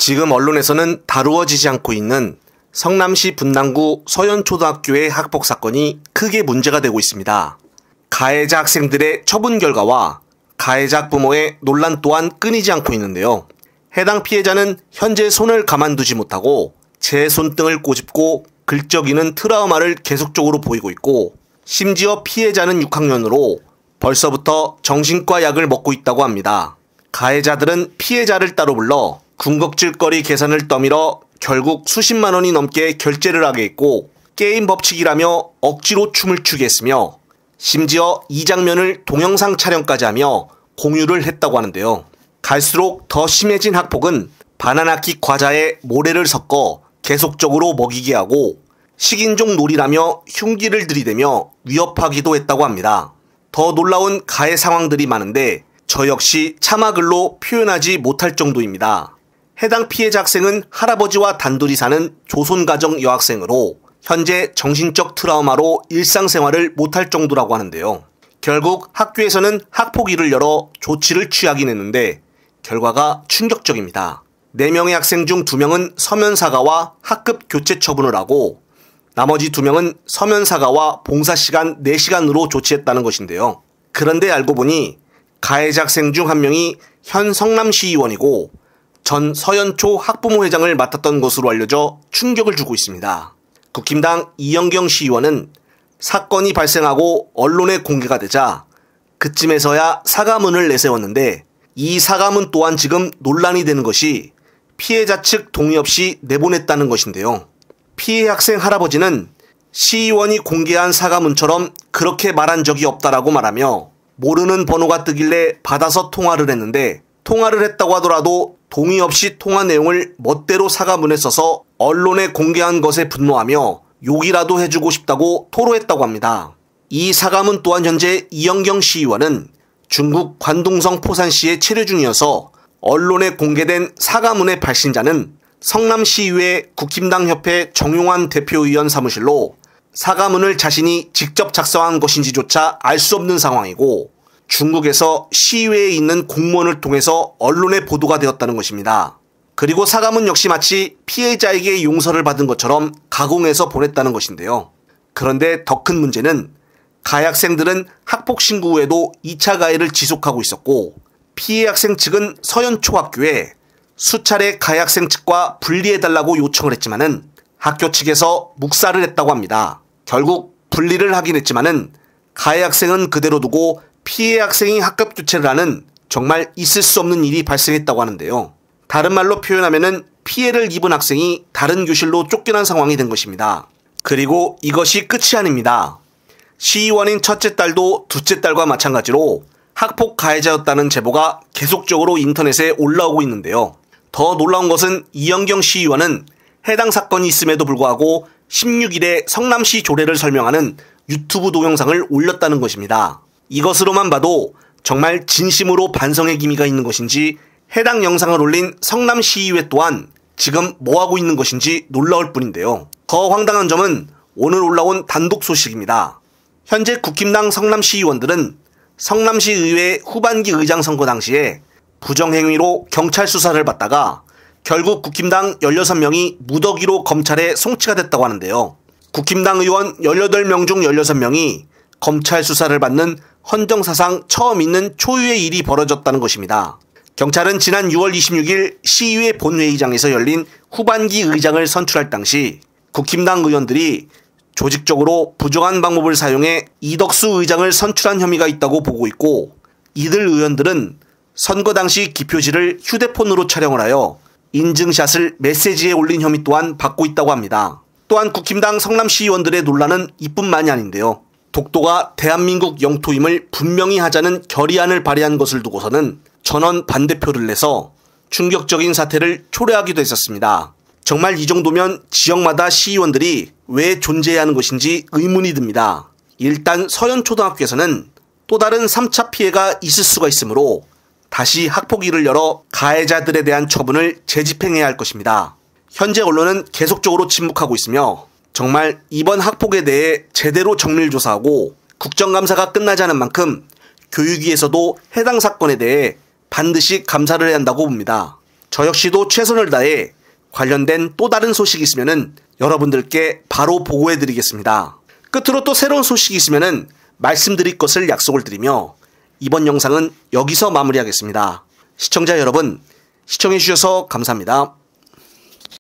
지금 언론에서는 다루어지지 않고 있는 성남시 분당구 서현초등학교의 학폭 사건이 크게 문제가 되고 있습니다. 가해자 학생들의 처분 결과와 가해자 학부모의 논란 또한 끊이지 않고 있는데요. 해당 피해자는 현재 손을 가만두지 못하고 제 손등을 꼬집고 긁적이는 트라우마를 계속적으로 보이고 있고, 심지어 피해자는 6학년으로 벌써부터 정신과 약을 먹고 있다고 합니다. 가해자들은 피해자를 따로 불러 군것질거리 계산을 떠밀어 결국 수십만 원이 넘게 결제를 하게 했고, 게임 법칙이라며 억지로 춤을 추게 했으며, 심지어 이 장면을 동영상 촬영까지 하며 공유를 했다고 하는데요. 갈수록 더 심해진 학폭은 바나나킥 과자에 모래를 섞어 계속적으로 먹이게 하고, 식인종 놀이라며 흉기를 들이대며 위협하기도 했다고 합니다. 더 놀라운 가해 상황들이 많은데 저 역시 차마글로 표현하지 못할 정도입니다. 해당 피해자 학생은 할아버지와 단둘이 사는 조손가정 여학생으로 현재 정신적 트라우마로 일상생활을 못할 정도라고 하는데요. 결국 학교에서는 학폭위를 열어 조치를 취하긴 했는데 결과가 충격적입니다. 4명의 학생 중 2명은 서면 사과와 학급 교체 처분을 하고, 나머지 2명은 서면 사과와 봉사 시간 4시간으로 조치했다는 것인데요. 그런데 알고 보니 가해자 학생 중 1명이 현 성남시의원이고 전 서현초 학부모 회장을 맡았던 것으로 알려져 충격을 주고 있습니다. 국힘당 이영경 시의원은 사건이 발생하고 언론에 공개가 되자 그쯤에서야 사과문을 내세웠는데, 이 사과문 또한 지금 논란이 되는 것이 피해자 측 동의 없이 내보냈다는 것인데요. 피해 학생 할아버지는 시의원이 공개한 사과문처럼 그렇게 말한 적이 없다라고 말하며, 모르는 번호가 뜨길래 받아서 통화를 했는데 통화를 했다고 하더라도 동의 없이 통화 내용을 멋대로 사과문에 써서 언론에 공개한 것에 분노하며 욕이라도 해주고 싶다고 토로했다고 합니다. 이 사과문 또한 현재 이영경 시의원은 중국 관동성 포산시에 체류 중이어서 언론에 공개된 사과문의 발신자는 성남시의회 국힘당협회 정용환 대표의원 사무실로 사과문을 자신이 직접 작성한 것인지조차 알 수 없는 상황이고, 중국에서 시의회에 있는 공무원을 통해서 언론에 보도가 되었다는 것입니다. 그리고 사과문 역시 마치 피해자에게 용서를 받은 것처럼 가공해서 보냈다는 것인데요. 그런데 더 큰 문제는 가해 학생들은 학폭 신고 후에도 2차 가해를 지속하고 있었고, 피해 학생 측은 서현초학교에 수차례 가해 학생 측과 분리해달라고 요청을 했지만은 학교 측에서 묵살을 했다고 합니다. 결국 분리를 하긴 했지만은 가해 학생은 그대로 두고 피해 학생이 학급 교체를 하는 정말 있을 수 없는 일이 발생했다고 하는데요. 다른 말로 표현하면은 피해를 입은 학생이 다른 교실로 쫓겨난 상황이 된 것입니다. 그리고 이것이 끝이 아닙니다. 시의원인 첫째 딸도 둘째 딸과 마찬가지로 학폭 가해자였다는 제보가 계속적으로 인터넷에 올라오고 있는데요. 더 놀라운 것은 이영경 시의원은 해당 사건이 있음에도 불구하고 16일에 성남시 조례를 설명하는 유튜브 동영상을 올렸다는 것입니다. 이것으로만 봐도 정말 진심으로 반성의 기미가 있는 것인지, 해당 영상을 올린 성남시의회 또한 지금 뭐하고 있는 것인지 놀라울 뿐인데요. 더 황당한 점은 오늘 올라온 단독 소식입니다. 현재 국힘당 성남시의원들은 성남시의회 후반기 의장 선거 당시에 부정행위로 경찰 수사를 받다가 결국 국힘당 16명이 무더기로 검찰에 송치가 됐다고 하는데요. 국힘당 의원 18명 중 16명이 검찰 수사를 받는 헌정사상 처음 있는 초유의 일이 벌어졌다는 것입니다. 경찰은 지난 6월 26일 시의회 본회의장에서 열린 후반기 의장을 선출할 당시 국힘당 의원들이 조직적으로 부정한 방법을 사용해 이덕수 의장을 선출한 혐의가 있다고 보고 있고, 이들 의원들은 선거 당시 기표지를 휴대폰으로 촬영을 하여 인증샷을 메시지에 올린 혐의 또한 받고 있다고 합니다. 또한 국힘당 성남시의원들의 논란은 이뿐만이 아닌데요. 독도가 대한민국 영토임을 분명히 하자는 결의안을 발의한 것을 두고서는 전원 반대표를 내서 충격적인 사태를 초래하기도 했었습니다. 정말 이 정도면 지역마다 시의원들이 왜 존재해야 하는 것인지 의문이 듭니다. 일단 서현초등학교에서는 또 다른 3차 피해가 있을 수가 있으므로 다시 학폭위를 열어 가해자들에 대한 처분을 재집행해야 할 것입니다. 현재 언론은 계속적으로 침묵하고 있으며 정말 이번 학폭에 대해 제대로 정밀 조사하고 국정감사가 끝나지 않은 만큼 교육위에서도 해당 사건에 대해 반드시 감사를 해야 한다고 봅니다. 저 역시도 최선을 다해 관련된 또 다른 소식이 있으면은 여러분들께 바로 보고해드리겠습니다. 끝으로 또 새로운 소식이 있으면은 말씀드릴 것을 약속을 드리며 이번 영상은 여기서 마무리하겠습니다. 시청자 여러분, 시청해주셔서 감사합니다.